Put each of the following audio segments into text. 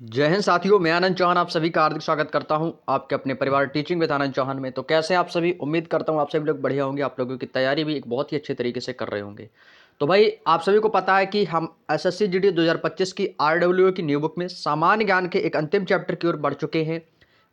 जय हिंद साथियों, मैं आनंद चौहान आप सभी का हार्दिक स्वागत करता हूं आपके अपने परिवार टीचिंग विद आनंद चौहान में। तो कैसे हैं आप सभी? उम्मीद करता हूं आप सभी लोग बढ़िया होंगे। आप लोगों की तैयारी भी एक बहुत ही अच्छे तरीके से कर रहे होंगे। तो भाई आप सभी को पता है कि हम एसएससी जीडी 2025 की आरडब्ल्यूए की न्यू बुक में सामान्य ज्ञान के एक अंतिम चैप्टर की ओर बढ़ चुके हैं,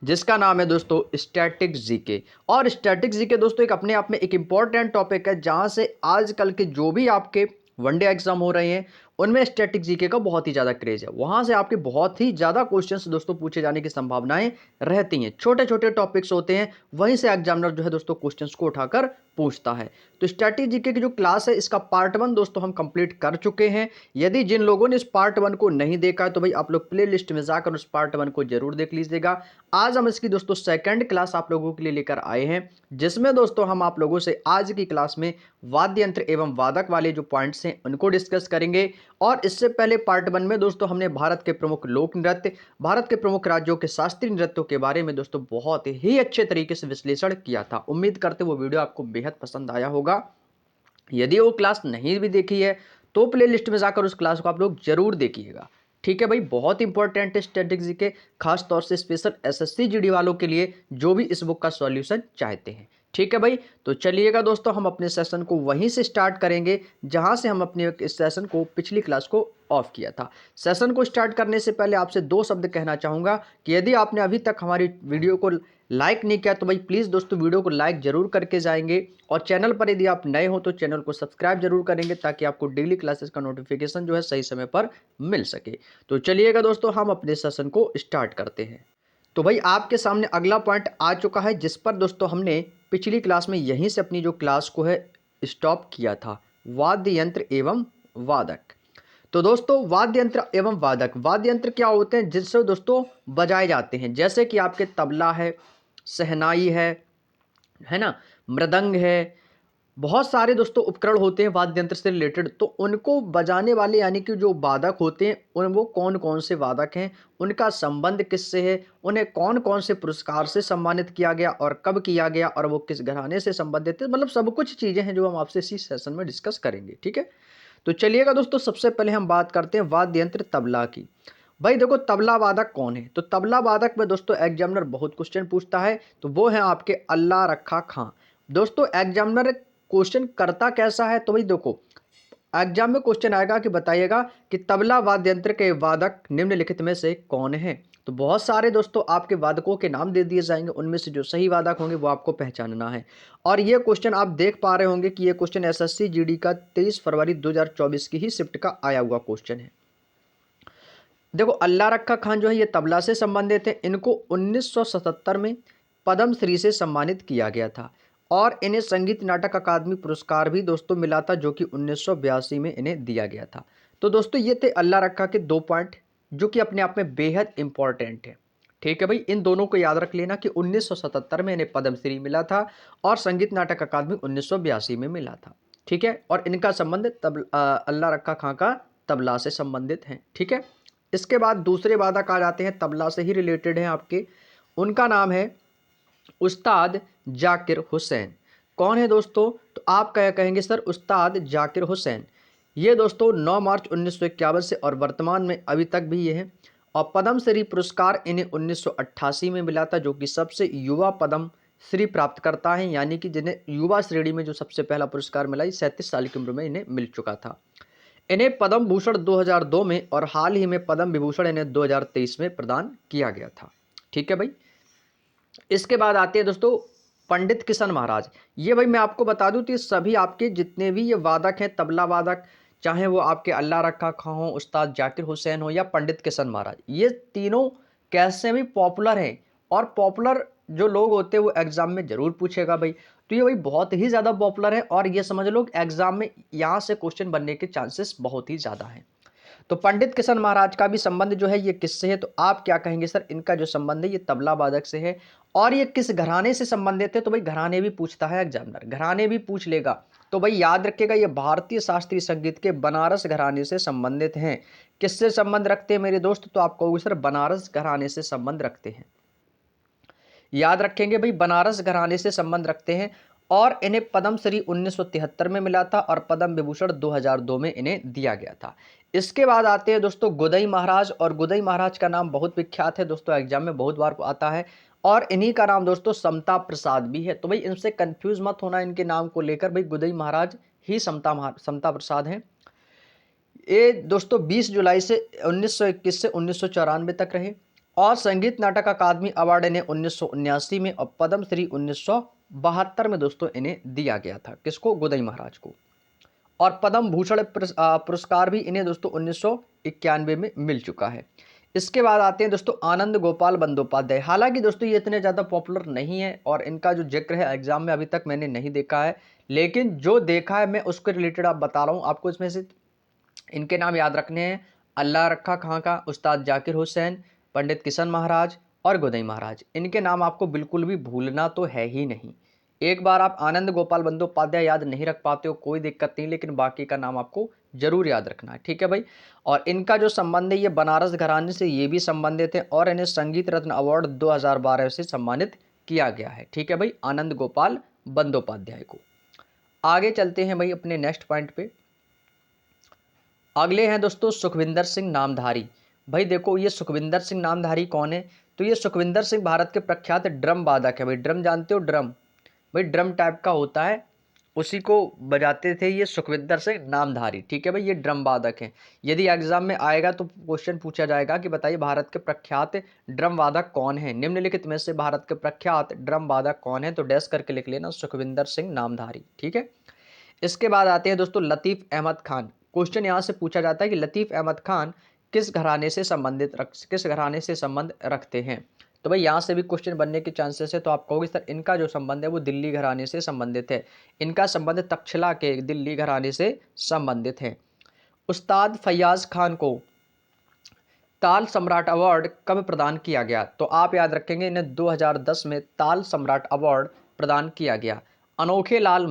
जिसका नाम है दोस्तों स्टैटिक जीके। और स्टैटिक जीके दोस्तों एक अपने आप में एक इंपॉर्टेंट टॉपिक है, जहां से आजकल के जो भी आपके वनडे एग्जाम हो रहे हैं उनमें स्टैटिक जीके का बहुत ही ज़्यादा क्रेज है। वहां से आपके बहुत ही ज़्यादा क्वेश्चंस दोस्तों पूछे जाने की संभावनाएं रहती हैं। छोटे छोटे टॉपिक्स होते हैं, वहीं से एग्जामिनर जो है दोस्तों क्वेश्चंस को उठाकर पूछता है। तो स्टैटिक जीके की जो क्लास है इसका पार्ट 1 दोस्तों हम कंप्लीट कर चुके हैं। यदि जिन लोगों ने इस पार्ट 1 को नहीं देखा है तो भाई आप लोग प्ले लिस्ट में जाकर उस पार्ट 1 को जरूर देख लीजिएगा। आज हम इसकी दोस्तों सेकंड क्लास आप लोगों के लिए लेकर आए हैं, जिसमें दोस्तों हम आप लोगों से आज की क्लास में वाद्य यंत्र एवं वादक वाले जो पॉइंट्स हैं उनको डिस्कस करेंगे। और इससे पहले पार्ट 1 में दोस्तों हमने भारत के प्रमुख लोक नृत्य, भारत के प्रमुख राज्यों के शास्त्रीय नृत्यों के बारे में दोस्तों बहुत ही अच्छे तरीके से विश्लेषण किया था। उम्मीद करते वो वीडियो आपको बेहद पसंद आया होगा। यदि वो क्लास नहीं भी देखी है तो प्ले लिस्ट में जाकर उस क्लास को आप लोग जरूर देखिएगा। ठीक है भाई, बहुत इंपॉर्टेंट है स्टैटिस्टिक्स के, खास तौर से स्पेशल एसएससी जीडी वालों के लिए जो भी इस बुक का सॉल्यूशन चाहते हैं। ठीक है भाई, तो चलिएगा दोस्तों हम अपने सेशन को वहीं से स्टार्ट करेंगे जहां से हम अपने इस सेशन को पिछली क्लास को ऑफ किया था। सेशन को स्टार्ट करने से पहले आपसे दो शब्द कहना चाहूंगा कि यदि आपने अभी तक हमारी वीडियो को लाइक नहीं किया तो भाई प्लीज़ दोस्तों वीडियो को लाइक जरूर करके जाएंगे। और चैनल पर यदि आप नए हो तो चैनल को सब्सक्राइब जरूर करेंगे, ताकि आपको डेली क्लासेस का नोटिफिकेशन जो है सही समय पर मिल सके। तो चलिएगा दोस्तों हम अपने सेशन को स्टार्ट करते हैं। तो भाई आपके सामने अगला पॉइंट आ चुका है, जिस पर दोस्तों हमने पिछली क्लास में यहीं से अपनी जो क्लास को है स्टॉप किया था, वाद्य यंत्र एवं वादक। तो दोस्तों वाद्य यंत्र एवं वादक, वाद्य यंत्र क्या होते हैं जिनसे दोस्तों बजाए जाते हैं, जैसे कि आपके तबला है, शहनाई है ना, मृदंग है। बहुत सारे दोस्तों उपकरण होते हैं वाद्य यंत्र से रिलेटेड, तो उनको बजाने वाले यानी कि जो वादक होते हैं उन वो कौन कौन से वादक हैं, उनका संबंध किससे है, उन्हें कौन कौन से पुरस्कार से सम्मानित किया गया और कब किया गया, और वो किस घराने से संबंधित है, मतलब सब कुछ चीज़ें हैं जो हम आपसे इसी सेशन में डिस्कस करेंगे। ठीक है, तो चलिएगा दोस्तों सबसे पहले हम बात करते हैं वाद्य यंत्र तबला की। भाई देखो तबला वादक कौन है, तो तबला वादक में दोस्तों एग्जामिनर बहुत क्वेश्चन पूछता है, तो वो है आपके अल्लाह रखा खां। दोस्तों एग्जामिनर क्वेश्चन करता कैसा है, तो भाई देखो एग्जाम में क्वेश्चन आएगा कि बताइएगा कि तबला वाद्य यंत्र के वादक निम्नलिखित में से कौन है। तो बहुत सारे दोस्तों आपके वादकों के नाम दे दिए जाएंगे, उनमें से जो सही वादक होंगे वो आपको पहचानना है। और ये क्वेश्चन आप देख पा रहे होंगे कि ये क्वेश्चन एसएससी जीडी का 23 फरवरी 2024 की ही शिफ्ट का आया हुआ क्वेश्चन है। देखो अल्लाह रखा खान जो है ये तबला से संबंधित है। इनको 1977 में पद्म श्री से सम्मानित किया गया था, और इन्हें संगीत नाटक अकादमी पुरस्कार भी दोस्तों मिला था, जो कि 1982 में इन्हें दिया गया था। तो दोस्तों ये थे अल्लाह रखा के दो पॉइंट, जो कि अपने आप में बेहद इंपॉर्टेंट है। ठीक है भाई, इन दोनों को याद रख लेना कि 1977 में इन्हें पद्म श्री मिला था और संगीत नाटक अकादमी 1982 में मिला था। ठीक है, और इनका संबंध अल्लाह रखा खां का तबला से संबंधित है। ठीक है, इसके बाद दूसरे वादक आ जाते हैं, तबला से ही रिलेटेड हैं आपके। उनका नाम है उस्ताद जाकिर हुसैन। कौन है दोस्तों, तो आप क्या कहेंगे सर, उस्ताद जाकिर हुसैन। ये दोस्तों 9 मार्च 1951 से और वर्तमान में अभी तक भी ये हैं। और पद्म श्री पुरस्कार इन्हें 1988 में मिला था, जो कि सबसे युवा पद्म श्री प्राप्त करता है, यानी कि जिन्हें युवा श्रेणी में जो सबसे पहला पुरस्कार मिला, 37 साल की उम्र में इन्हें मिल चुका था। इन्हें पद्म भूषण 2002 में और हाल ही में पद्म विभूषण इन्हें 2023 में प्रदान किया गया था। ठीक है भाई, इसके बाद आते हैं दोस्तों पंडित किशन महाराज। ये भाई मैं आपको बता दूं तो ये सभी आपके जितने भी ये वादक हैं तबला वादक, चाहे वो आपके अल्लाह रखा खां हो, उस्ताद जाकिर हुसैन हो या पंडित किशन महाराज, ये तीनों कैसे भी पॉपुलर हैं। और पॉपुलर जो लोग होते हैं वो एग्जाम में जरूर पूछेगा भाई, तो ये भाई बहुत ही ज़्यादा पॉपुलर है, और ये समझ लो एग्जाम में यहाँ से क्वेश्चन बनने के चांसेस बहुत ही ज़्यादा हैं। तो पंडित किशन महाराज का भी संबंध जो है ये किससे है, तो आप क्या कहेंगे सर, इनका जो संबंध है ये तबला वादक से है। और ये किस घराने से संबंधित है, तो भाई घराने भी पूछता है एग्जामिनर, घराने भी पूछ लेगा। तो भाई याद रखिएगा ये भारतीय शास्त्रीय संगीत के बनारस घराने से संबंधित हैं। किससे संबंध रखते हैं मेरे दोस्त, तो आप कहोगे सर बनारस घराने से संबंध रखते हैं। याद रखेंगे भाई बनारस घराने से संबंध रखते हैं। और इन्हें पद्म श्री 1973 में मिला था और पद्म विभूषण 2002 में इन्हें दिया गया था। इसके बाद आते हैं दोस्तों गोदई महाराज, और गोदई महाराज का नाम बहुत विख्यात है दोस्तों, एग्जाम में बहुत बार आता है। और इन्हीं का नाम दोस्तों समता प्रसाद भी है। तो भाई इनसे कंफ्यूज मत होना इनके नाम को लेकर, भाई गोदई महाराज ही समता प्रसाद हैं। ये दोस्तों 20 जुलाई से 1921 से 1994 तक रहे, और संगीत नाटक अकादमी अवार्ड इन्हें 1979 में और पद्म श्री 1972 में दोस्तों इन्हें दिया गया था। किसको? गोदई महाराज को। और पद्म भूषण पुरस्कार भी इन्हें दोस्तों 1991 में मिल चुका है। इसके बाद आते हैं दोस्तों आनंद गोपाल बंदोपाध्याय। हालांकि दोस्तों ये इतने ज़्यादा पॉपुलर नहीं है और इनका जो जिक्र है एग्जाम में अभी तक मैंने नहीं देखा है, लेकिन जो देखा है मैं उसके रिलेटेड आप बता रहा हूँ आपको। इसमें से इनके नाम याद रखने हैं: अल्लाह रखा खां का, उस्ताद जाकिर हुसैन, पंडित किशन महाराज और गोदई महाराज। इनके नाम आपको बिल्कुल भी भूलना तो है ही नहीं। एक बार आप आनंद गोपाल बंदोपाध्याय याद नहीं रख पाते हो कोई दिक्कत नहीं, लेकिन बाकी का नाम आपको जरूर याद रखना है, ठीक है भाई। और इनका जो संबंध है ये बनारस घराने से ये भी संबंधित है, और इन्हें संगीत रत्न अवार्ड 2012 से सम्मानित किया गया है, ठीक है भाई, आनंद गोपाल बंदोपाध्याय को। आगे चलते हैं भाई अपने नेक्स्ट पॉइंट पे। अगले हैं दोस्तों सुखविंदर सिंह नामधारी। भाई देखो ये सुखविंदर सिंह नामधारी कौन है? तो ये सुखविंदर सिंह भारत के प्रख्यात ड्रम वादक है। भाई ड्रम जानते हो? ड्रम, भाई ड्रम टाइप का होता है, उसी को बजाते थे ये सुखविंदर सिंह नामधारी, ठीक है भाई। ये ड्रम वादक हैं। यदि एग्जाम में आएगा तो क्वेश्चन पूछा जाएगा कि बताइए भारत के प्रख्यात ड्रम वादक कौन है, निम्नलिखित में से भारत के प्रख्यात ड्रम वादक कौन है? तो डैश करके लिख लेना सुखविंदर सिंह नामधारी, ठीक है। इसके बाद आते हैं दोस्तों लतीफ़ अहमद खान। क्वेश्चन यहाँ से पूछा जाता है कि लतीफ़ अहमद खान किस घराने से संबंध रखते हैं? तो भाई यहाँ से भी क्वेश्चन बनने के चांसेस है। तो आप कहोगे सर इनका जो संबंध है वो दिल्ली घराने से संबंधित है। इनका संबंध तक्षशिला के दिल्ली घराने से संबंधित है। उस्ताद फैयाज खान को ताल सम्राट अवार्ड कब प्रदान किया गया? तो आप याद रखेंगे इन्हें 2010 में ताल सम्राट अवार्ड प्रदान किया गया। अनोखे लाल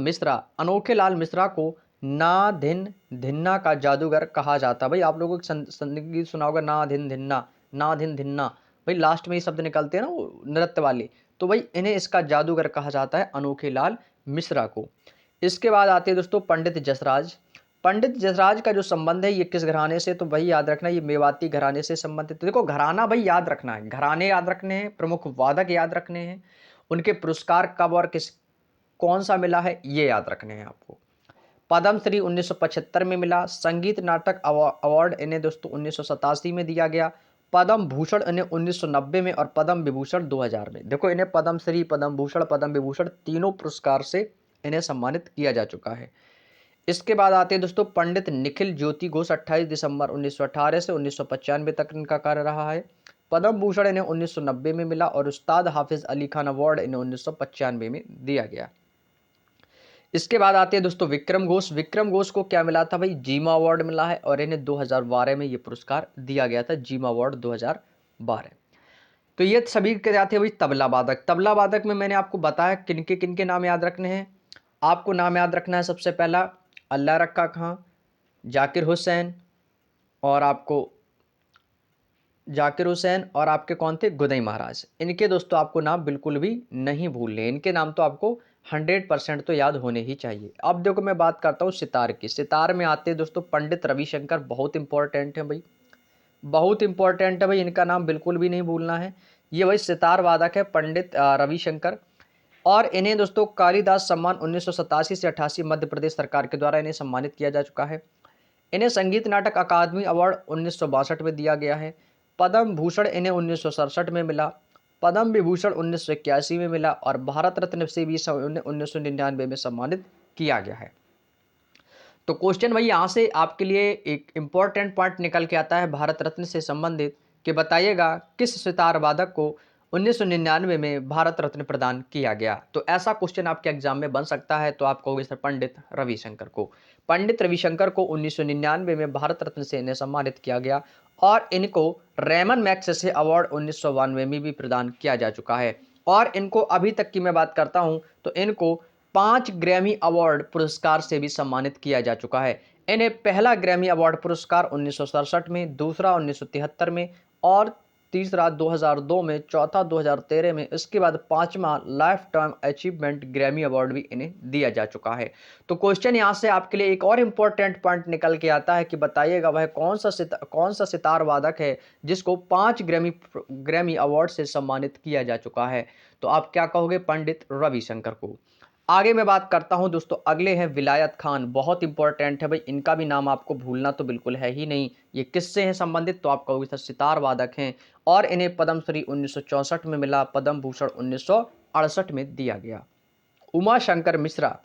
मिश्रा को ना धिन धिन्ना का जादूगर कहा जाता। भाई आप लोगों को संगीत सुना होगा, ना धिन धिन्ना, ना धिन धिन्ना, भाई लास्ट में ये शब्द निकलते हैं ना वो नृत्य वाले, तो भाई इन्हें इसका जादूगर कहा जाता है, अनोखे लाल मिश्रा को। इसके बाद आते हैं दोस्तों पंडित जसराज। पंडित जसराज का जो संबंध है ये किस घराने से? तो भाई याद रखना ये मेवाती घराने से संबंधित। तो देखो घराना भाई याद रखना है, घराने याद रखने हैं, प्रमुख वादक याद रखने हैं, उनके पुरस्कार कब और किस कौन सा मिला है ये याद रखने हैं आपको। पद्म श्री 1975 में मिला। संगीत नाटक अवार्ड इन्हें दोस्तों 1987 में दिया गया। पद्म भूषण इन्हें 1990 में और पद्म विभूषण 2000 में। देखो इन्हें पद्म श्री, पद्म भूषण, पद्म विभूषण तीनों पुरस्कार से इन्हें सम्मानित किया जा चुका है। इसके बाद आते हैं दोस्तों पंडित निखिल ज्योति घोष। 28 दिसंबर 1918 से 1995 तक इनका कार्य रहा है। पद्म भूषण इन्हें 1990 में मिला और उस्ताद हाफिज अली खान अवार्ड इन्हें 1995 में दिया गया। इसके बाद आते हैं दोस्तों विक्रम घोष। विक्रम घोष को क्या मिला था? भाई जीमा अवार्ड मिला है और इन्हें 2012 में ये पुरस्कार दिया गया था, जीमा अवार्ड 2012। तो ये सभी क्या थे भाई? तबला वादक। तबला वादक में मैंने आपको बताया किनके किनके नाम याद रखने हैं। आपको नाम याद रखना है सबसे पहला अल्लाह रक्का खां, जाकिर हुसैन, और आपके कौन थे? गोदई महाराज। इनके दोस्तों आपको नाम बिल्कुल भी नहीं भूलने, इनके नाम तो आपको 100% तो याद होने ही चाहिए। अब देखो मैं बात करता हूँ सितार की। सितार में आते हैं दोस्तों पंडित रविशंकर, बहुत इंपॉर्टेंट है भाई, बहुत इंपॉर्टेंट है भाई, इनका नाम बिल्कुल भी नहीं भूलना है। ये भाई सितार वादक है पंडित रविशंकर, और इन्हें दोस्तों कालिदास सम्मान 1987 से 88 मध्य प्रदेश सरकार के द्वारा इन्हें सम्मानित किया जा चुका है। इन्हें संगीत नाटक अकादमी अवार्ड 1962 में दिया गया है। पद्म भूषण इन्हें 1967 में मिला। पद्म विभूषण 1981 में मिला और भारत रत्न से भी 1999 में सम्मानित किया गया है। तो क्वेश्चन भाई यहाँ से आपके लिए एक इम्पॉर्टेंट पॉइंट निकल के आता है भारत रत्न से संबंधित, कि बताइएगा किस सितार वादक को 1999 में भारत रत्न प्रदान किया गया। तो ऐसा क्वेश्चन आपके एग्जाम में बन सकता है। तो आप कहोगे सर पंडित रविशंकर को। पंडित रविशंकर को 1999 में भारत रत्न से इन्हें सम्मानित किया गया, और इनको रेमन मैग्सेसे अवार्ड 1992 में भी प्रदान किया जा चुका है। और इनको अभी तक की मैं बात करता हूं तो इनको 5 ग्रैमी अवार्ड पुरस्कार से भी सम्मानित किया जा चुका है। इन्हें पहला ग्रैमी अवार्ड पुरस्कार 1967 में, दूसरा 1973 में और तीसरा 2002 में, चौथा 2013 में, इसके बाद पांचवा life time achievement Grammy award भी इन्हें दिया जा चुका है। तो क्वेश्चन यहाँ से आपके लिए एक और इम्पोर्टेंट पॉइंट निकल के आता है कि बताइएगा वह कौन सा सितार वादक है जिसको 5 ग्रैमी अवार्ड से सम्मानित किया जा चुका है। तो आप क्या कहोगे? पंडित रविशंकर को। आगे मैं बात करता हूं दोस्तों, अगले हैं विलायत खान। बहुत इंपॉर्टेंट है भाई, इनका भी नाम आपको भूलना तो बिल्कुल है ही नहीं। ये किससे हैं संबंधित? तो आप कहोगे सर सितार वादक हैं, और इन्हें पद्मश्री 1964 में मिला, पद्म भूषण 1968 में दिया गया। उमा शंकर मिश्रा,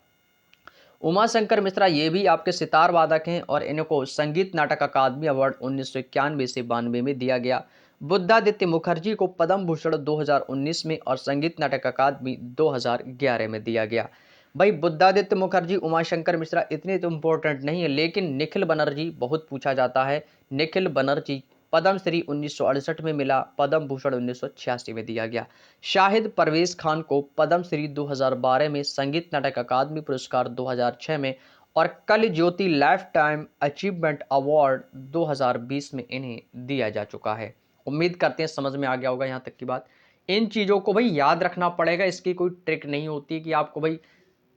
उमा शंकर मिश्रा ये भी आपके सितार वादक हैं और इनको संगीत नाटक अकादमी अवार्ड 1991 से 92 में दिया गया। बुद्धादित्य मुखर्जी को पद्म भूषण 2019 में और संगीत नाटक अकादमी 2011 में दिया गया। भाई बुद्धादित्य मुखर्जी, उमा शंकर मिश्रा इतने तो इम्पोर्टेंट नहीं है, लेकिन निखिल बनर्जी बहुत पूछा जाता है। निखिल बनर्जी पद्मश्री 1968 में मिला, पद्म भूषण 1986 में दिया गया। शाहिद परवेज खान को पद्मश्री 2012 में, संगीत नाटक अकादमी पुरस्कार 2006 में और कल ज्योति लाइफ टाइम अचीवमेंट अवार्ड 2020 में इन्हें दिया जा चुका है। उम्मीद करते हैं समझ में आ गया होगा यहाँ तक की बात। इन चीज़ों को भाई याद रखना पड़ेगा, इसकी कोई ट्रिक नहीं होती कि आपको भाई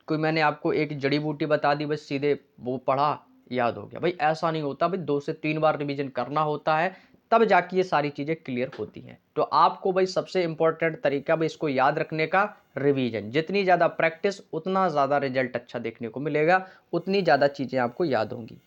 कोई मैंने आपको एक जड़ी बूटी बता दी बस सीधे वो पढ़ा याद हो गया, भाई ऐसा नहीं होता। भाई 2 से 3 बार रिवीजन करना होता है, तब जाके ये सारी चीज़ें क्लियर होती हैं। तो आपको भाई सबसे इंपॉर्टेंट तरीका भाई इसको याद रखने का रिवीजन, जितनी ज़्यादा प्रैक्टिस उतना ज़्यादा रिजल्ट अच्छा देखने को मिलेगा, उतनी ज़्यादा चीज़ें आपको याद होंगी।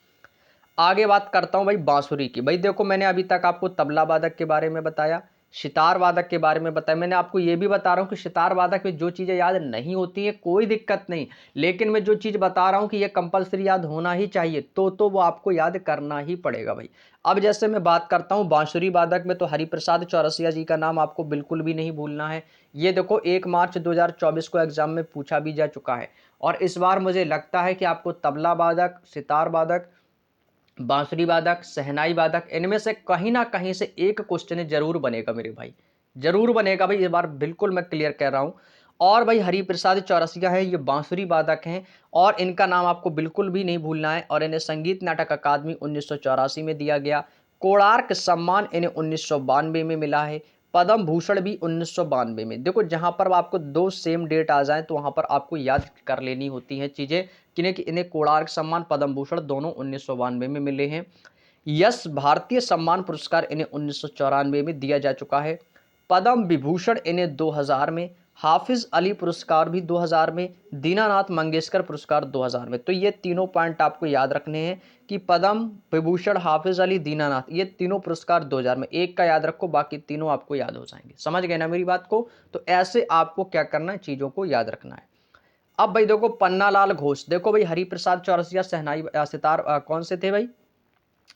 आगे बात करता हूँ भाई बांसुरी की। भाई देखो मैंने अभी तक आपको तबला वादक के बारे में बताया, सितार वादक के बारे में बताया। मैंने आपको ये भी बता रहा हूँ कि सितार वादक में जो चीज़ें याद नहीं होती है कोई दिक्कत नहीं, लेकिन मैं जो चीज़ बता रहा हूँ कि ये कंपलसरी याद होना ही चाहिए, तो वो आपको याद करना ही पड़ेगा भाई। अब जैसे मैं बात करता हूँ बांसुरी वादक में, तो हरिप्रसाद चौरसिया जी का नाम आपको बिल्कुल भी नहीं भूलना है। ये देखो 1 मार्च 2024 को एग्जाम में पूछा भी जा चुका है, और इस बार मुझे लगता है कि आपको तबला वादक, सितार वादक, बांसुरी वादक, शहनाई वादक, इनमें से कहीं ना कहीं से एक क्वेश्चन जरूर बनेगा मेरे भाई, जरूर बनेगा भाई, इस बार बिल्कुल मैं क्लियर कह रहा हूं। और भाई हरिप्रसाद चौरसिया है, ये बांसुरी वादक हैं और इनका नाम आपको बिल्कुल भी नहीं भूलना है, और इन्हें संगीत नाटक अकादमी 1984 में दिया गया। कोणार्क सम्मान इन्हें 1992 में मिला है। पद्म भूषण भी 1992 में। देखो जहां पर आपको 2 सेम डेट आ जाए तो वहां पर आपको याद कर लेनी होती हैं चीजें, कि इन्हें कोणार्क सम्मान, पद्म भूषण दोनों 1992 में मिले हैं। यश भारतीय सम्मान पुरस्कार इन्हें 1994 में दिया जा चुका है। पद्म विभूषण इन्हें 2000 में, हाफिज अली पुरस्कार भी 2000 में, दीनानाथ मंगेशकर पुरस्कार 2000 में। तो ये तीनों पॉइंट आपको याद रखने हैं कि पद्म विभूषण, हाफिज अली, दीनानाथ, ये तीनों पुरस्कार 2000 में। एक का याद रखो, बाकी तीनों आपको याद हो जाएंगे। समझ गए ना मेरी बात को? तो ऐसे आपको क्या करना है, चीजों को याद रखना है। अब भाई देखो पन्नालाल घोष, देखो भाई हरिप्रसाद चौरसिया, शहनाई सितार कौन से थे भाई?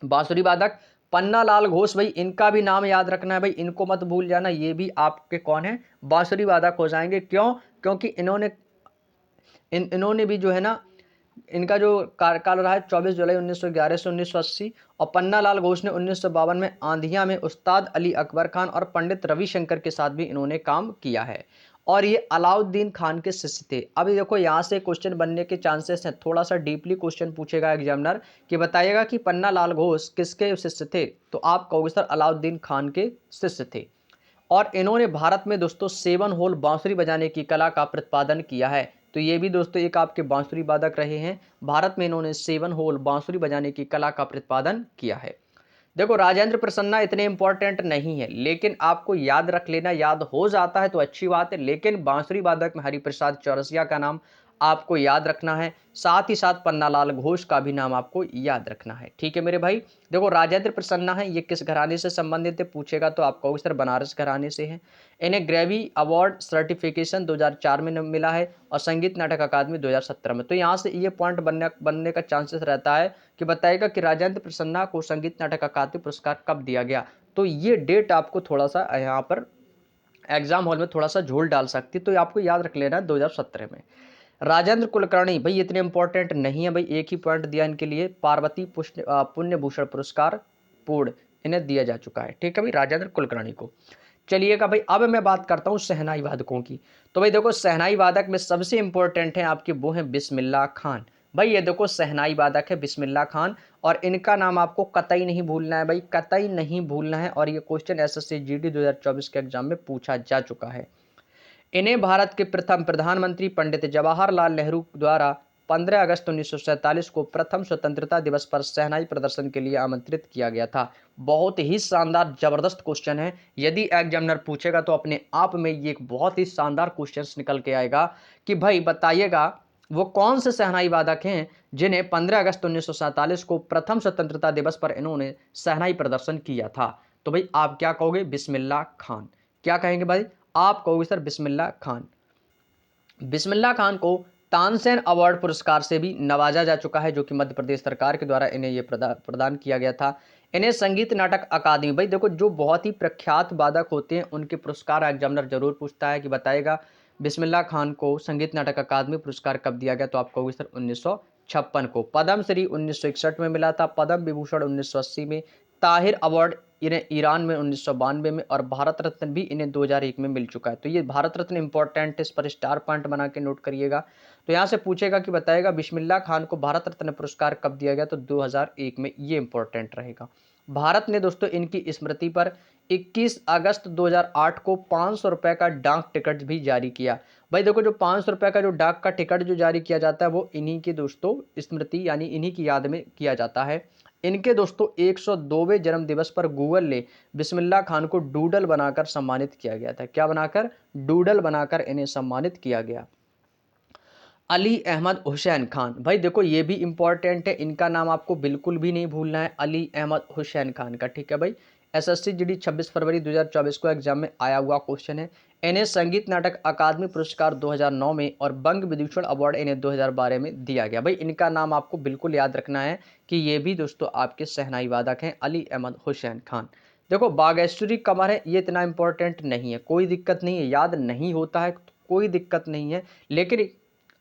बांसुरी वादक। पन्नालाल घोष भाई इनका भी नाम याद रखना है भाई, इनको मत भूल जाना, ये भी आपके कौन है? बांसुरी वादक हो जाएंगे। क्यों? क्योंकि इन्होंने भी जो है ना, इनका जो कार्यकाल रहा है 24 जुलाई 1911 से 1980, और पन्नालाल घोष ने 1952 में आंधिया में उस्ताद अली अकबर खान और पंडित रविशंकर के साथ भी इन्होंने काम किया है, और ये अलाउद्दीन खान के शिष्य थे। अभी देखो यहाँ से क्वेश्चन बनने के चांसेस हैं, थोड़ा सा डीपली क्वेश्चन पूछेगा एग्जामिनर कि बताइएगा कि पन्नालाल घोष किसके शिष्य थे, तो आप कहोगे सर अलाउद्दीन खान के शिष्य थे। और इन्होंने भारत में दोस्तों 7 होल बांसुरी बजाने की कला का प्रतिपादन किया है। तो ये भी दोस्तों एक आपके बांसुरी वादक रहे हैं। भारत में इन्होंने 7 होल बांसुरी बजाने की कला का प्रतिपादन किया है। देखो राजेंद्र प्रसन्ना इतने इंपॉर्टेंट नहीं है, लेकिन आपको याद रख लेना, याद हो जाता है तो अच्छी बात है, लेकिन बांसुरी वादक में हरिप्रसाद चौरसिया का नाम आपको याद रखना है, साथ ही साथ पन्नालाल घोष का भी नाम आपको याद रखना है। ठीक है मेरे भाई। देखो राजेंद्र प्रसन्ना है, ये किस घराने से संबंधित है पूछेगा तो आप कहोगे सर बनारस घराने से है। इन्हें ग्रैमी अवार्ड सर्टिफिकेशन 2004 में मिला है और संगीत नाटक अकादमी 2017 में। तो यहाँ से ये पॉइंट बनने का चांसेस रहता है कि बताएगा कि राजेंद्र प्रसन्ना को संगीत नाटक अकादमी पुरस्कार कब दिया गया। तो ये डेट आपको थोड़ा सा यहाँ पर एग्जाम हॉल में थोड़ा सा झोल डाल सकती है, तो आपको याद रख लेना है 2017 में। राजेंद्र कुलकर्णी भाई इतने इंपॉर्टेंट नहीं है भाई, एक ही पॉइंट दिया इनके लिए, पार्वती पुण्य भूषण पुरस्कार पूर्ण इन्हें दिया जा चुका है। ठीक है भाई, राजेंद्र कुलकर्णी को। चलिएगा भाई, अब मैं बात करता हूँ शहनाई वादकों की। तो भाई देखो शहनाई वादक में सबसे इंपॉर्टेंट है आपके वो हैं बिस्मिल्लाह खान। भाई ये देखो शहनाई वादक है बिस्मिल्लाह खान, और इनका नाम आपको कतई नहीं भूलना है भाई, कतई नहीं भूलना है। और ये क्वेश्चन एसएससी जीडी 2024 के एग्जाम में पूछा जा चुका है। इन्हें भारत के प्रथम प्रधानमंत्री पंडित जवाहरलाल नेहरू द्वारा 15 अगस्त 1947 को प्रथम स्वतंत्रता दिवस पर शहनाई प्रदर्शन के लिए आमंत्रित किया गया था। बहुत ही शानदार जबरदस्त क्वेश्चन है। यदि एग्जामिनर पूछेगा तो अपने आप में ये एक बहुत ही शानदार क्वेश्चन निकल के आएगा कि भाई बताइएगा वो कौन से शहनाई वादक हैं जिन्हें 15 अगस्त 1947 को प्रथम स्वतंत्रता दिवस पर इन्होंने शहनाई प्रदर्शन किया था। तो भाई आप क्या कहोगे? बिस्मिल्लाह खान। क्या कहेंगे भाई? आप कहोगे सर बिस्मिल्लाह खान। बिस्मिल्लाह खान को तानसेन अवार्ड पुरस्कार से भी नवाजा जा चुका है, जो कि मध्य प्रदेश सरकार के द्वारा इन्हें ये प्रदान किया गया था। इन्हें संगीत नाटक अकादमी, भाई देखो जो बहुत ही प्रख्यात वादक होते हैं उनके पुरस्कार एग्जामिनर जरूर पूछता है कि बताएगा बिस्मिल्लाह खान को संगीत नाटक अकादमी पुरस्कार कब दिया गया। तो आप कहोगे सर 1956 को। पद्मश्री 1961 में मिला था, पद्म विभूषण 1980 में, ताहिर अवार्ड इन्हें ईरान में 1992 में, और भारत रत्न भी इन्हें 2001 में मिल चुका है। तो ये भारत रत्न इंपॉर्टेंट है, इस पर स्टार पॉइंट बना के नोट करिएगा। तो यहाँ से पूछेगा कि बताएगा बिस्मिल्लाह खान को भारत रत्न पुरस्कार कब दिया गया, तो 2001 में, ये इंपॉर्टेंट रहेगा। भारत ने दोस्तों इनकी स्मृति पर 21 अगस्त 2008 को 500 रुपए का डाक टिकट भी जारी किया। भाई देखो जो 500 रुपए का जो डाक का टिकट जो जारी किया जाता है वो इन्हीं के दोस्तों स्मृति यानी इन्हीं की याद में किया जाता है। इनके दोस्तों 102वें जन्म दिवस पर गूगल ने बिस्मिल्लाह खान को डूडल बनाकर सम्मानित किया गया था। क्या बनाकर? डूडल बनाकर इन्हें सम्मानित किया गया। अली अहमद हुसैन खान, भाई देखो ये भी इंपॉर्टेंट है, इनका नाम आपको बिल्कुल भी नहीं भूलना है, अली अहमद हुसैन खान का। ठीक है भाई, एसएससी जीडी 26 फरवरी 2024 को एग्जाम में आया हुआ क्वेश्चन है। इन्हें संगीत नाटक अकादमी पुरस्कार 2009 में और बंग विभूषण अवार्ड इन्हें 2012 में दिया गया। भाई इनका नाम आपको बिल्कुल याद रखना है कि ये भी दोस्तों आपके शहनाई वादक हैं, अली अहमद हुसैन खान। देखो बागेश्वरी कमर है, ये इतना इंपॉर्टेंट नहीं है, कोई दिक्कत नहीं है, याद नहीं होता है कोई दिक्कत नहीं है, लेकिन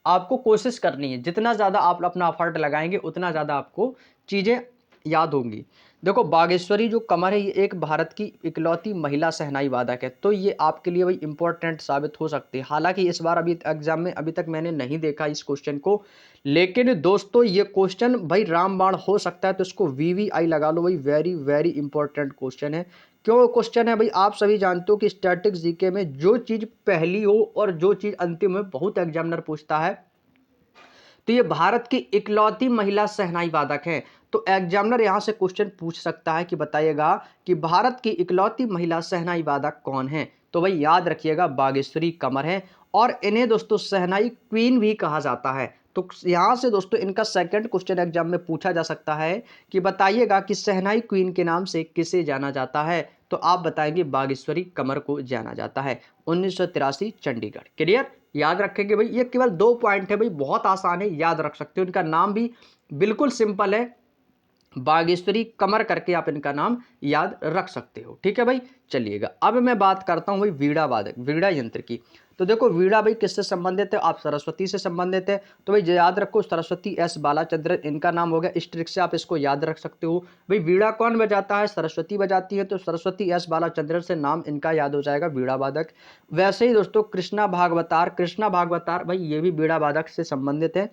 आपको कोशिश करनी है, जितना ज़्यादा आप अपना एफर्ट लगाएंगे उतना ज़्यादा आपको चीज़ें याद होंगी। देखो बागेश्वरी जो कमर है ये एक भारत की इकलौती महिला शहनाई वादक है, तो ये आपके लिए भाई इंपॉर्टेंट साबित हो सकती है। हालांकि इस बार अभी एग्जाम में अभी तक मैंने नहीं देखा इस क्वेश्चन को, लेकिन दोस्तों ये क्वेश्चन भाई रामबाण हो सकता है, तो इसको वीवीआई लगा लो भाई, वेरी वेरी इंपॉर्टेंट क्वेश्चन है। क्यों क्वेश्चन है भाई? आप सभी जानते हो कि स्टैटिक जीके में जो चीज़ पहली हो और जो चीज़ अंतिम में बहुत एग्जामिनर पूछता है, तो ये भारत की इकलौती महिला शहनाई वादक है। तो एग्जामिनर यहां से क्वेश्चन पूछ सकता है कि बताइएगा कि भारत की इकलौती महिला शहनाई वादक कौन है। तो भाई याद रखिएगा बागेश्वरी कमर है, और इन्हें दोस्तों शहनाई क्वीन भी कहा जाता है। तो यहां से दोस्तों इनका सेकंड क्वेश्चन एग्जाम में पूछा जा सकता है कि बताइएगा कि शहनाई क्वीन के नाम से किसे जाना जाता है। तो आप बताएंगे बागेश्वरी कमर को जाना जाता है। 1983 चंडीगढ़। क्लियर? याद रखेंगे भाई, ये केवल 2 पॉइंट है भाई, बहुत आसान है, याद रख सकते हो। इनका नाम भी बिल्कुल सिंपल है, बागेश्वरी कमर करके आप इनका नाम याद रख सकते हो। ठीक है भाई, चलिएगा अब मैं बात करता हूं भाई वीणा वादक, वीणा यंत्र की। तो देखो वीणा भाई किससे संबंधित है? आप सरस्वती से संबंधित है। तो भाई याद रखो सरस्वती एस बालाचंद्रन इनका नाम हो गया, इस ट्रिक से आप इसको याद रख सकते हो। भाई वीणा कौन बजाता है? सरस्वती बजाती है, तो सरस्वती एस बालाचंद्रन से नाम इनका याद हो जाएगा, वीणा वादक। वैसे ही दोस्तों कृष्णा भागवतार, कृष्णा भागवतार भाई ये भी वीणा वादक से संबंधित है।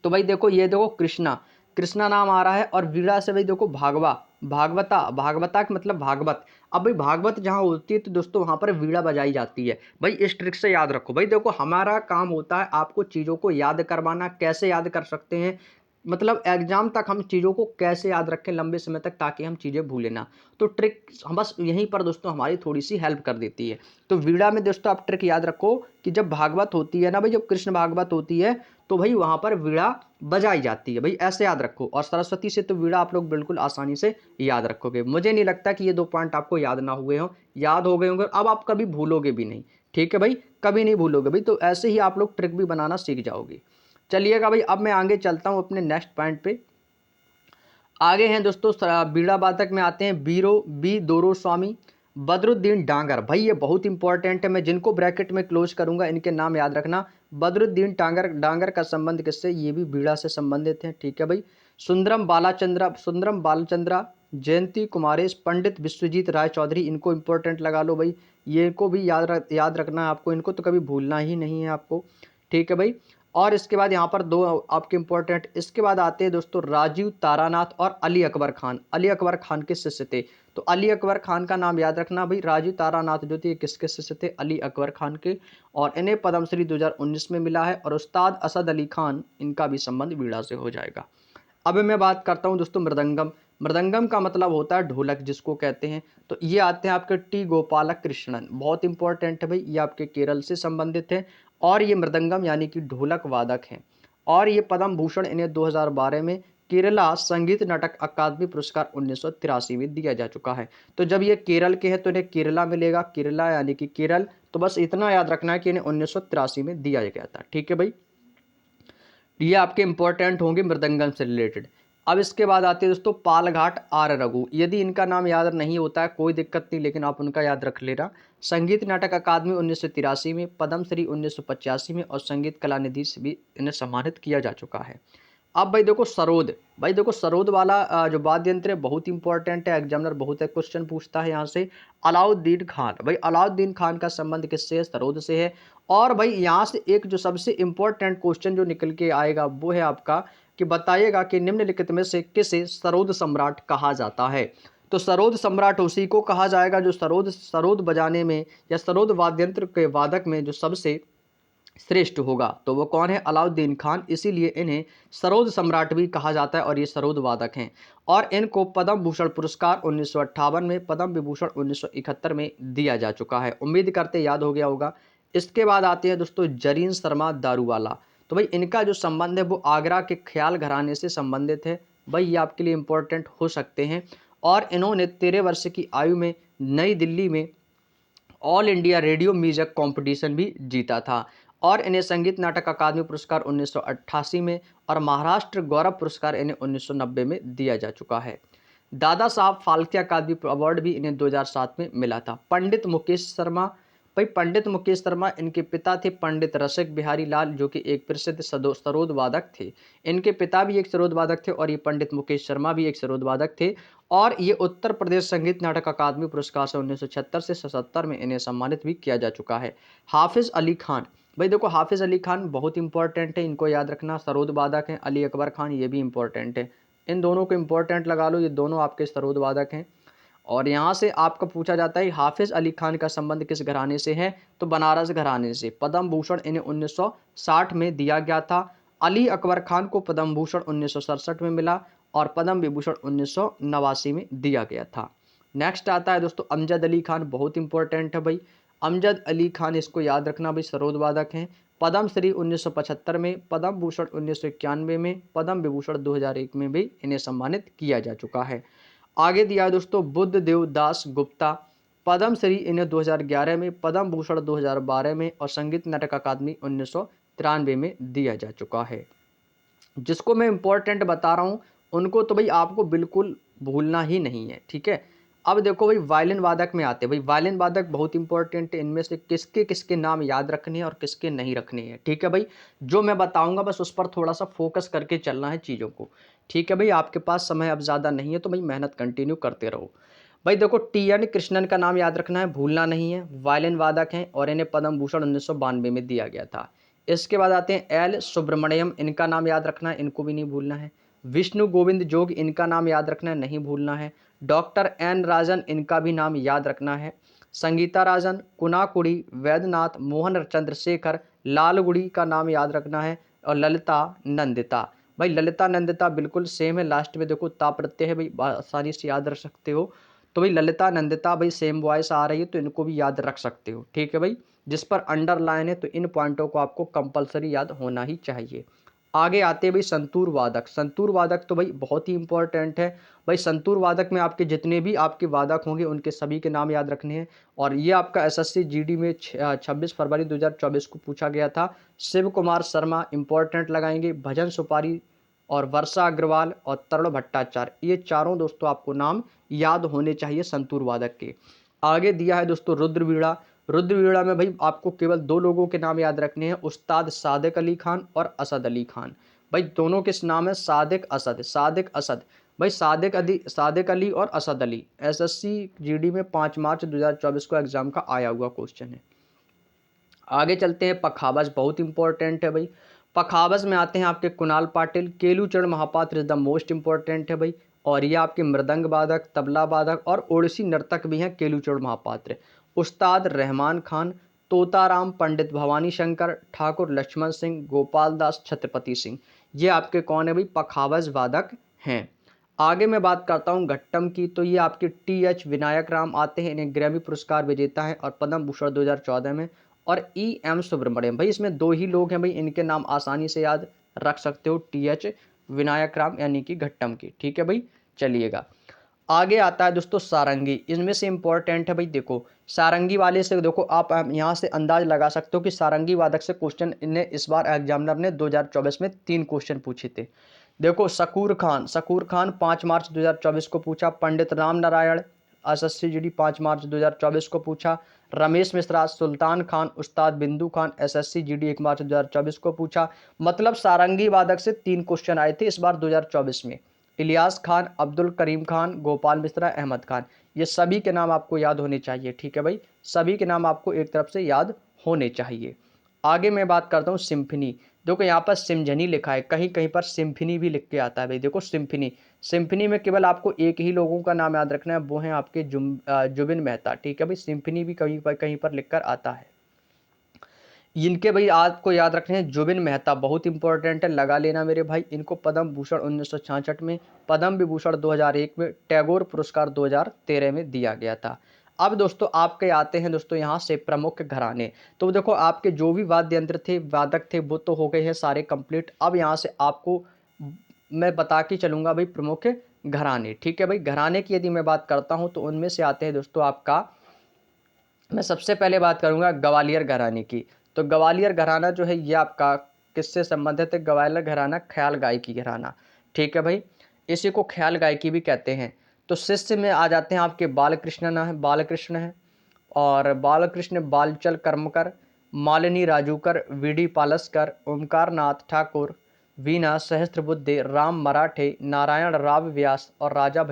तो भाई देखो ये देखो कृष्णा, कृष्णा नाम आ रहा है, और वीणा से भाई देखो भागवा, भागवता, भागवता का मतलब भागवत। अब भाई भागवत जहाँ होती है तो दोस्तों वहाँ पर वीणा बजाई जाती है। भाई इस ट्रिक से याद रखो। भाई देखो हमारा काम होता है आपको चीज़ों को याद करवाना। कैसे याद कर सकते हैं? मतलब एग्जाम तक हम चीज़ों को कैसे याद रखें लंबे समय तक, ताकि हम चीज़ें भूलें ना। तो ट्रिक हम बस यहीं पर दोस्तों हमारी थोड़ी सी हेल्प कर देती है। तो वीणा में दोस्तों आप ट्रिक याद रखो कि जब भागवत होती है ना भाई, जब कृष्ण भागवत होती है तो भाई वहां पर वीणा बजाई जाती है। भाई ऐसे याद रखो। और सरस्वती से तो वीणा आप लोग बिल्कुल आसानी से याद रखोगे। मुझे नहीं लगता कि ये 2 पॉइंट आपको याद ना हुए हों, याद हो गए होंगे। अब आप कभी भूलोगे भी नहीं। ठीक है भाई, कभी नहीं भूलोगे भाई। तो ऐसे ही आप लोग ट्रिक भी बनाना सीख जाओगे। चलिएगा भाई, अब मैं आगे चलता हूँ अपने नेक्स्ट पॉइंट पे। आगे हैं दोस्तों बीड़ा वादक में आते हैं बीरो बी दोरो स्वामी बदरुद्दीन डांगर। भाई ये बहुत इंपॉर्टेंट है, मैं जिनको ब्रैकेट में क्लोज करूंगा इनके नाम याद रखना। बदरुद्दीन डांगर का संबंध किससे? ये भी बीड़ा से संबंधित है। ठीक है भाई। सुंदरम बालचंद्रा, जयंती कुमारेश, पंडित विश्वजीत राय चौधरी, इनको इंपॉर्टेंट लगा लो भाई। ये को भी याद रखना है आपको, इनको तो कभी भूलना ही नहीं है आपको। ठीक है भाई। और इसके बाद यहाँ पर दो आपके इंपॉर्टेंट, इसके बाद आते हैं दोस्तों राजीव तारानाथ और अली अकबर खान। अली अकबर खान के शिष्य थे, तो अली अकबर खान का नाम याद रखना भाई। राजीव तारानाथ जो थे किसके शिष्य थे? अली अकबर खान के, और इन्हें पद्मश्री 2019 में मिला है। और उस्ताद असद अली खान, इनका भी संबंध वीणा से हो जाएगा। अब मैं बात करता हूं दोस्तों मृदंगम। मृदंगम का मतलब होता है ढोलक जिसको कहते हैं। तो ये आते हैं आपके टी गोपालक कृष्णन, बहुत इंपॉर्टेंट है भाई, ये आपके केरल से संबंधित है और ये मृदंगम यानी कि ढोलक वादक हैं। और ये पद्म भूषण इन्हें 2012 में केरला संगीत नाटक अकादमी पुरस्कार 1983 में दिया जा चुका है। तो जब ये केरल के हैं तो इन्हें केरला मिलेगा, केरला यानी कि केरल। तो बस इतना याद रखना है कि इन्हें 1983 में दिया गया था। ठीक है भाई, ये आपके इंपॉर्टेंट होंगे मृदंगम से रिलेटेड। अब इसके बाद आते हैं दोस्तों पालघाट आर रघु। यदि इनका नाम याद नहीं होता है कोई दिक्कत नहीं, लेकिन आप उनका याद रख लेना। संगीत नाटक अकादमी 1983 में, पद्मश्री 1985 में और संगीत कला निधि से भी इन्हें सम्मानित किया जा चुका है। अब भाई देखो सरोद, भाई देखो सरोद वाला जो वाद्य यंत्र है बहुत इंपॉर्टेंट है, एग्जामिनर बहुत है क्वेश्चन पूछता है यहाँ से। अलाउद्दीन खान, भाई अलाउद्दीन खान का संबंध किससे है? सरोद से है। और भाई यहाँ से एक जो सबसे इंपॉर्टेंट क्वेश्चन जो निकल के आएगा वो है आपका कि बताइएगा कि निम्नलिखित में से किसे सरोद सम्राट कहा जाता है? तो सरोद सम्राट उसी को कहा जाएगा जो सरोद सरोद बजाने में या सरोद वाद्य यंत्र के वादक में जो सबसे श्रेष्ठ होगा। तो वो कौन है? अलाउद्दीन खान, इसीलिए इन्हें सरोद सम्राट भी कहा जाता है और ये सरोद वादक हैं। और इनको पद्म भूषण पुरस्कार 1958 में, पद्म विभूषण 1971 में दिया जा चुका है। उम्मीद करते याद हो गया होगा। इसके बाद आते हैं दोस्तों जरीन शर्मा दारूवाला। तो भाई इनका जो संबंध है वो आगरा के ख्याल घराने से संबंधित है। भाई ये आपके लिए इंपॉर्टेंट हो सकते हैं। और इन्होंने 13 वर्ष की आयु में नई दिल्ली में all India radio music competition भी जीता था। और इन्हें संगीत नाटक अकादमी पुरस्कार 1988 में और महाराष्ट्र गौरव पुरस्कार इन्हें 1990 में दिया जा चुका है। दादा साहब फाल्के अकादमी अवार्ड भी इन्हें 2007 में मिला था। पंडित मुकेश शर्मा, भाई पंडित मुकेश शर्मा इनके पिता थे पंडित रसिक बिहारी लाल जो कि एक प्रसिद्ध सरोद वादक थे। इनके पिता भी एक सरोद वादक थे और ये पंडित मुकेश शर्मा भी एक सरोद वादक थे। और ये उत्तर प्रदेश संगीत नाटक अकादमी पुरस्कार से 1976 से 77 में इन्हें सम्मानित भी किया जा चुका है। हाफिज अली खान, भाई देखो हाफिज अली खान बहुत इंपॉर्टेंट है, इनको याद रखना, सरोद वादक हैं। अली अकबर खान ये भी इंपॉर्टेंट है, इन दोनों को इंपॉर्टेंट लगा लो, ये दोनों आपके सरोद वादक हैं। और यहाँ से आपका पूछा जाता है हाफिज अली खान का संबंध किस घराने से है? तो बनारस घराने से। पद्म भूषण इन्हें 1960 में दिया गया था। अली अकबर खान को पद्म भूषण 1967 में मिला और पद्म विभूषण 1989 में दिया गया था। नेक्स्ट आता है दोस्तों अमजद अली खान, बहुत इंपॉर्टेंट है भाई। अमजद अली खान, इसको याद रखना भाई, सरोद वादक हैं। पद्मश्री 1975 में, पद्म भूषण 1991 में, पद्म विभूषण 2001 में भी इन्हें सम्मानित किया जा चुका है। आगे दिया है दोस्तों बुद्ध देव दास गुप्ता, पद्मश्री इन्हें 2011 में, पद्म भूषण 2012 में और संगीत नाटक अकादमी 1993 में दिया जा चुका है। जिसको मैं इंपॉर्टेंट बता रहा हूँ उनको तो भाई आपको बिल्कुल भूलना ही नहीं है। ठीक है, अब देखो भाई वायलिन वादक में आते हैं। भाई वायलिन वादक बहुत इंपॉर्टेंट है, इनमें से किसके किसके नाम याद रखने हैं और किसके नहीं रखने हैं। ठीक है भाई, जो मैं बताऊंगा बस उस पर थोड़ा सा फोकस करके चलना है चीज़ों को। ठीक है भाई, आपके पास समय अब ज़्यादा नहीं है तो भाई मेहनत कंटिन्यू करते रहो। भाई देखो टी.एन. कृष्णन का नाम याद रखना है, भूलना नहीं है। वायलिन वादक हैं और इन्हें पद्म भूषण 1992 में दिया गया था। इसके बाद आते हैं एल सुब्रमण्यम, इनका नाम याद रखना है, इनको भी नहीं भूलना है। विष्णु गोविंद जोग, इनका नाम याद रखना है, नहीं भूलना है। डॉक्टर एन राजन, इनका भी नाम याद रखना है। संगीता राजन, कुनाकुड़ी, वैद्यनाथ, मोहन चंद्रशेखर, लालगुड़ी का नाम याद रखना है। और ललिता नंदिता, भाई ललिता नंदिता बिल्कुल सेम है, लास्ट में देखो ता प्रत्यय है भाई, आसानी से याद रख सकते हो। तो भाई ललिता नंदिता भाई सेम वॉइस आ रही है तो इनको भी याद रख सकते हो। ठीक है भाई, जिस पर अंडरलाइन है तो इन पॉइंटों को आपको कंपलसरी याद होना ही चाहिए। आगे आते हैं भाई संतूर वादक। संतूर वादक तो भाई बहुत ही इंपॉर्टेंट है। भाई संतूर वादक में आपके जितने भी आपके वादक होंगे उनके सभी के नाम याद रखने हैं। और ये आपका एसएससी जीडी में 26 फरवरी 2024 को पूछा गया था। शिव कुमार शर्मा इंपॉर्टेंट लगाएंगे, भजन सुपारी और वर्षा अग्रवाल और तरुण भट्टाचार्य, ये चारों दोस्तों आपको नाम याद होने चाहिए संतूर वादक के। आगे दिया है दोस्तों रुद्रवीणा। रुद्रवीणा में भाई आपको केवल दो लोगों के नाम याद रखने हैं, उस्ताद सादिक अली खान और असद अली खान। भाई दोनों के नाम है सादिक असद, सादिक असद। भाई सादिक अली और असद अली, एसएससी जीडी में 5 मार्च 2024 को एग्जाम का आया हुआ क्वेश्चन है। आगे चलते हैं पखावज, बहुत इंपॉर्टेंट है भाई। पखावज में आते हैं आपके Kunal Patil. Kelucharan Mohapatra is the most important है भाई, और ये आपके मृदंग वादक, तबला वादक और ओडिसी नर्तक भी हैं केलूचरण महापात्र। उस्ताद रहमान खान, तोताराम, पंडित भवानी शंकर, ठाकुर लक्ष्मण सिंह, गोपाल दास, छत्रपति सिंह, ये आपके कौन है भाई, पखावज वादक हैं। आगे मैं बात करता हूँ घट्टम की, तो ये आपके टी.एच. विनायक राम आते हैं, इन्हें ग्रैमी पुरस्कार विजेता है और पद्म भूषण 2014 में। और ई.एम. सुब्रमण्यम, भाई इसमें दो ही लोग हैं भाई, इनके नाम आसानी से याद रख सकते हो, टी.एच. विनायक राम यानी कि घट्टम की। ठीक है भाई, चलिएगा। आगे आता है दोस्तों सारंगी, इनमें से इंपॉर्टेंट है भाई। देखो सारंगी वाले से देखो आप यहाँ से अंदाज लगा सकते हो कि सारंगी वादक से क्वेश्चन इन्हें इस बार एग्जामिनर ने 2024 में 3 क्वेश्चन पूछे थे। देखो शकूर खान 5 मार्च 2024 को पूछा। पंडित राम नारायण एसएससी जीडी 5 मार्च 2024 को पूछा। रमेश मिश्रा, सुल्तान खान, उस्ताद बिंदु खान एसएससी जीडी 1 मार्च 2024 को पूछा। मतलब सारंगी वादक से 3 क्वेश्चन आए थे इस बार 2024 में। इलियास खान, अब्दुल करीम खान, गोपाल मिश्रा, अहमद खान, ये सभी के नाम आपको याद होने चाहिए। ठीक है भाई, सभी के नाम आपको एक तरफ से याद होने चाहिए। आगे मैं बात करता हूँ सिम्फनी। देखो यहाँ पर सिमझनी लिखा है, कहीं कहीं पर सिम्फनी भी लिख के आता है भाई। देखो सिम्फनी में केवल आपको एक ही लोगों का नाम याद रखना है, वो है आपके जुबिन मेहता। ठीक है भाई, सिम्फनी भी कहीं पर लिखकर आता है। इनके भाई आपको याद रखने हैं, जुबिन मेहता बहुत इंपॉर्टेंट है, लगा लेना मेरे भाई। इनको पद्म भूषण 1966 में, पद्म विभूषण 2001 में, टैगोर पुरस्कार 2013 में दिया गया था। अब दोस्तों आपके आते हैं दोस्तों यहाँ से प्रमुख घराने। तो देखो आपके जो भी वाद्य यंत्र थे, वादक थे, वो तो हो गए हैं सारे कंप्लीट। अब यहाँ से आपको मैं बता के चलूंगा भाई प्रमुख घराने। ठीक है भाई, घराने की यदि मैं बात करता हूँ तो उनमें से आते हैं दोस्तों आपका, मैं सबसे पहले बात करूंगा ग्वालियर घराने की। तो ग्वालियर घराना जो है ये आपका किससे संबंधित है, ग्वालियर घराना ख्याल गायकी घराना। ठीक है भाई, इसी को ख्याल गायकी भी कहते हैं। तो शिष्य में आ जाते हैं आपके बालकृष्ण है, और बालकृष्ण बालचल कर्मकर, मालिनी राजूकर, वीडी पालस्कर, ओमकार नाथ ठाकुर, वीणा सहस्त्रबुद्धे, राम मराठे, नारायण राव व्यास और राजा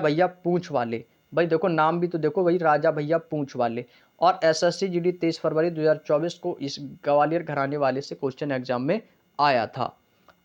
भैया पूंछ वाले। भाई देखो नाम भी तो देखो भाई, राजा भैया पूंछ वाले। और एसएससी जीडी 23 फरवरी 2024 को इस ग्वालियर घराने वाले से क्वेश्चन एग्जाम में आया था।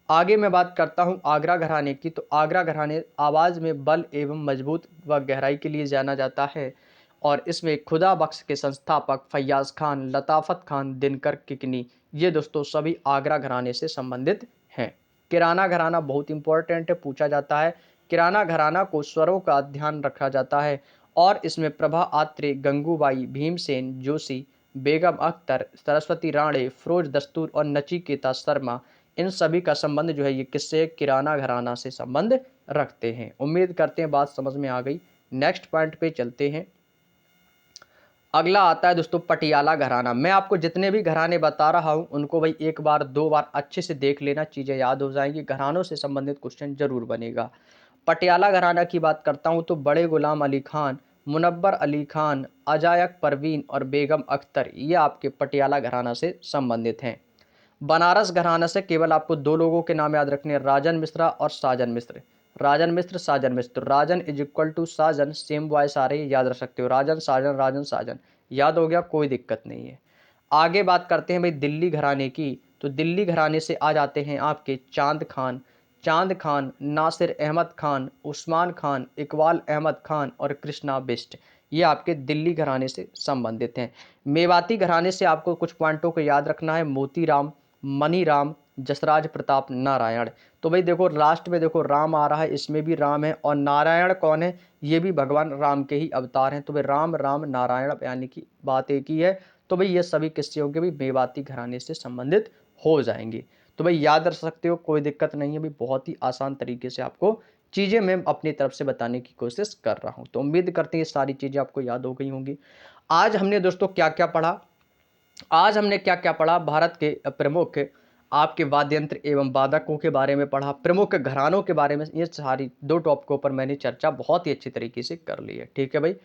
आगे मैं बात करता हूं आगरा घराने की। तो आगरा घराने आवाज में बल एवं मजबूत व गहराई के लिए जाना जाता है, और इसमें खुदा बख्श के संस्थापक फैयाज खान, लताफत खान, दिनकर किकनी, ये दोस्तों सभी आगरा घराने से संबंधित हैं। किराना घराना बहुत इंपॉर्टेंट है, पूछा जाता है। किराना घराना को स्वरों का ध्यान रखा जाता है, और इसमें प्रभा आत्रे, गंगूबाई, भीमसेन जोशी, बेगम अख्तर, सरस्वती राणे, फिरोज दस्तूर और नचिकेता शर्मा, इन सभी का संबंध जो है ये किससे, किराना घराना से संबंध रखते हैं। उम्मीद करते हैं बात समझ में आ गई। नेक्स्ट पॉइंट पे चलते हैं। अगला आता है दोस्तों पटियाला घराना। मैं आपको जितने भी घराने बता रहा हूं उनको भाई एक बार दो बार अच्छे से देख लेना, चीजें याद हो जाएंगी। घरानों से संबंधित क्वेश्चन जरूर बनेगा। पटियाला घराना की बात करता हूं तो बड़े गुलाम अली खान, मुनव्वर अली खान, अजायक परवीन और बेगम अख्तर, ये आपके पटियाला घराना से संबंधित हैं। बनारस घराना से केवल आपको दो लोगों के नाम याद रखने हैं, राजन मिश्रा और Sajan Mishra. Sajan Mishra, Rajan is equal to Sajan, same voice आ रही है, याद रख सकते हो। राजन साजन याद हो गया, कोई दिक्कत नहीं है। आगे बात करते हैं भाई दिल्ली घराने की। तो दिल्ली घराने से आ जाते हैं आपके चांद खान, नासिर अहमद खान, उस्मान खान, इकबाल अहमद खान और कृष्णा बिष्ट, ये आपके दिल्ली घराने से संबंधित हैं। मेवाती घराने से आपको कुछ पॉइंटों को याद रखना है, मोतीराम, मनीराम, जसराज प्रताप, नारायण। तो भाई देखो लास्ट में देखो राम आ रहा है, इसमें भी राम है, और नारायण कौन है, ये भी भगवान राम के ही अवतार हैं। तो भाई राम नारायण यानी कि बात एक ही है। तो भाई ये सभी किस्से होंगे भाई मेवाती घराने से संबंधित हो जाएंगे। तो भाई याद रख सकते हो, कोई दिक्कत नहीं है भाई, बहुत ही आसान तरीके से आपको चीज़ें मैं अपनी तरफ से बताने की कोशिश कर रहा हूँ। तो उम्मीद करते हैं ये सारी चीज़ें आपको याद हो गई होंगी। आज हमने दोस्तों क्या क्या पढ़ा, भारत के प्रमुख आपके वाद्य यंत्र एवं वादकों के बारे में पढ़ा, प्रमुख घरानों के बारे में। ये सारी दो टॉपिकों पर मैंने चर्चा बहुत ही अच्छी तरीके से कर ली है। ठीक है भाई,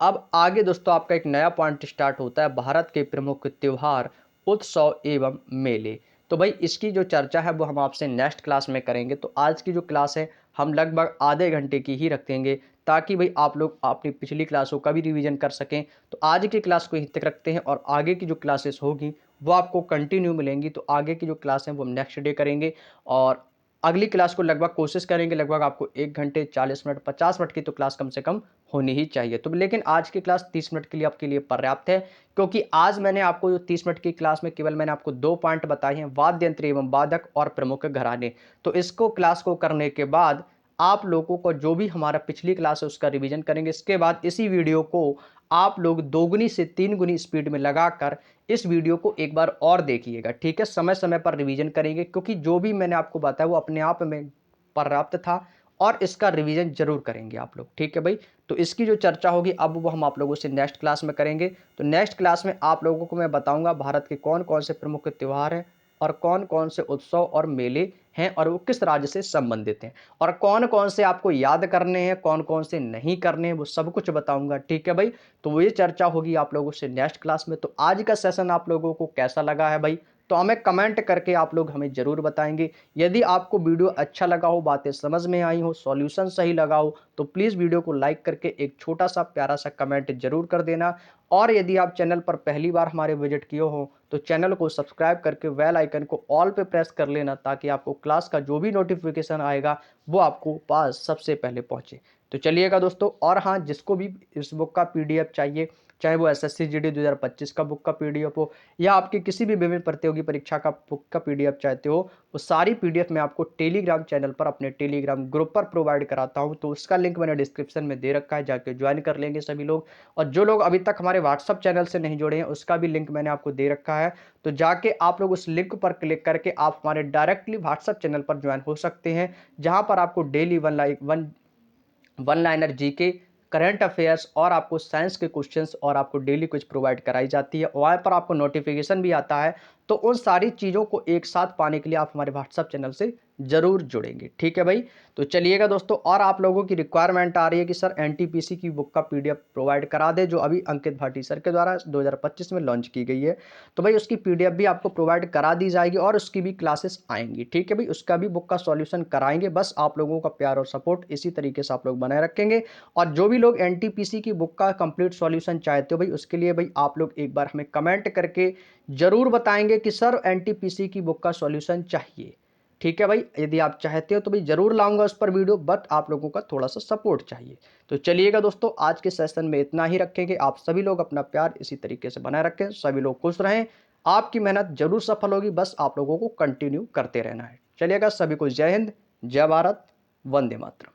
अब आगे दोस्तों आपका एक नया पॉइंट स्टार्ट होता है, भारत के प्रमुख त्योहार, उत्सव एवं मेले। तो भाई इसकी जो चर्चा है वो हम आपसे नेक्स्ट क्लास में करेंगे। तो आज की जो क्लास है हम लगभग आधे घंटे की ही रखेंगे, ताकि भाई आप लोग अपनी पिछली क्लासों का भी रिवीजन कर सकें। तो आज की क्लास को यहीं तक रखते हैं, और आगे की जो क्लासेस होगी वो आपको कंटिन्यू मिलेंगी। तो आगे की जो क्लास है वो हम नेक्स्ट डे करेंगे और अगली क्लास को लगभग कोशिश करेंगे लगभग आपको 1 घंटे 40 मिनट 50 मिनट की तो क्लास कम से कम होनी ही चाहिए। तो लेकिन आज की क्लास 30 मिनट के लिए आपके लिए पर्याप्त है, क्योंकि आज मैंने आपको जो 30 मिनट की क्लास में केवल मैंने आपको 2 पॉइंट बताए हैं, वाद्य यंत्र एवं वादक और प्रमुख घराने। तो इसको क्लास को करने के बाद आप लोगों को जो भी हमारा पिछली क्लास है उसका रिवीजन करेंगे। इसके बाद इसी वीडियो को आप लोग 2 गुनी से 3 गुनी स्पीड में लगाकर इस वीडियो को एक बार और देखिएगा, ठीक है। समय समय पर रिवीजन करेंगे, क्योंकि जो भी मैंने आपको बताया वो अपने आप में पर्याप्त था और इसका रिवीजन जरूर करेंगे आप लोग, ठीक है भाई। तो इसकी जो चर्चा होगी अब वो हम आप लोगों से नेक्स्ट क्लास में करेंगे। तो नेक्स्ट क्लास में आप लोगों को मैं बताऊंगा भारत के कौन कौन से प्रमुख त्योहार हैं और कौन कौन से उत्सव और मेले हैं और वो किस राज्य से संबंधित हैं और कौन कौन से आपको याद करने हैं कौन कौन से नहीं करने हैं, वो सब कुछ बताऊंगा, ठीक है भाई। तो वो ये चर्चा होगी आप लोगों से नेक्स्ट क्लास में। तो आज का सेशन आप लोगों को कैसा लगा है भाई, तो हमें कमेंट करके आप लोग हमें जरूर बताएंगे। यदि आपको वीडियो अच्छा लगा हो, बातें समझ में आई हो, सॉल्यूशन सही लगा हो, तो प्लीज़ वीडियो को लाइक करके एक छोटा सा प्यारा सा कमेंट जरूर कर देना। और यदि आप चैनल पर पहली बार हमारे विजिट किए हो तो चैनल को सब्सक्राइब करके बेल आइकन को ऑल पे प्रेस कर लेना, ताकि आपको क्लास का जो भी नोटिफिकेशन आएगा वो आपको पास सबसे पहले पहुंचे। तो चलिएगा दोस्तों, और हाँ, जिसको भी इस बुक का पीडीएफ चाहिए, चाहे वो एसएससी जीडी 2025 का बुक का पीडीएफ हो या आपकी किसी भी विभिन्न प्रतियोगी परीक्षा का बुक का पीडीएफ चाहते हो, वो सारी पीडीएफ मैं आपको टेलीग्राम चैनल पर अपने टेलीग्राम ग्रुप पर प्रोवाइड कराता हूं। तो उसका लिंक मैंने डिस्क्रिप्शन में दे रखा है, जाके ज्वाइन कर लेंगे सभी लोग। और जो लोग अभी तक हमारे व्हाट्सअप चैनल से नहीं जुड़े हैं उसका भी लिंक मैंने आपको दे रखा है। तो जाके आप लोग उस लिंक पर क्लिक करके आप हमारे डायरेक्टली व्हाट्सअप चैनल पर ज्वाइन हो सकते हैं, जहां पर आपको daily one liner GK, current affairs और आपको साइंस के क्वेश्चंस और आपको डेली कुछ प्रोवाइड कराई जाती है। वहाँ पर आपको नोटिफिकेशन भी आता है। तो उन सारी चीज़ों को एक साथ पाने के लिए आप हमारे व्हाट्सअप चैनल से जरूर जुड़ेंगे, ठीक है भाई। तो चलिएगा दोस्तों, और आप लोगों की रिक्वायरमेंट आ रही है कि सर एनटीपीसी की बुक का पीडीएफ प्रोवाइड करा दे, जो अभी अंकित भाटी सर के द्वारा 2025 में लॉन्च की गई है। तो भाई उसकी पीडीएफ भी आपको प्रोवाइड करा दी जाएगी और उसकी भी क्लासेस आएंगी, ठीक है भाई। उसका भी बुक का सॉल्यूशन कराएंगे, बस आप लोगों का प्यार और सपोर्ट इसी तरीके से आप लोग बनाए रखेंगे। और जो भी लोग एनटीपीसी की बुक का कंप्लीट सॉल्यूशन चाहते हो भाई, उसके लिए भाई आप लोग एक बार हमें कमेंट करके जरूर बताएंगे कि सर एनटीपीसी की बुक का सॉल्यूशन चाहिए, ठीक है भाई। यदि आप चाहते हो तो भाई जरूर लाऊंगा उस पर वीडियो, बट आप लोगों का थोड़ा सा सपोर्ट चाहिए। तो चलिएगा दोस्तों, आज के सेशन में इतना ही रखेंगे। आप सभी लोग अपना प्यार इसी तरीके से बनाए रखें, सभी लोग खुश रहें, आपकी मेहनत जरूर सफल होगी, बस आप लोगों को कंटिन्यू करते रहना है। चलिएगा, सभी को जय हिंद, जय भारत, वंदे मातरम।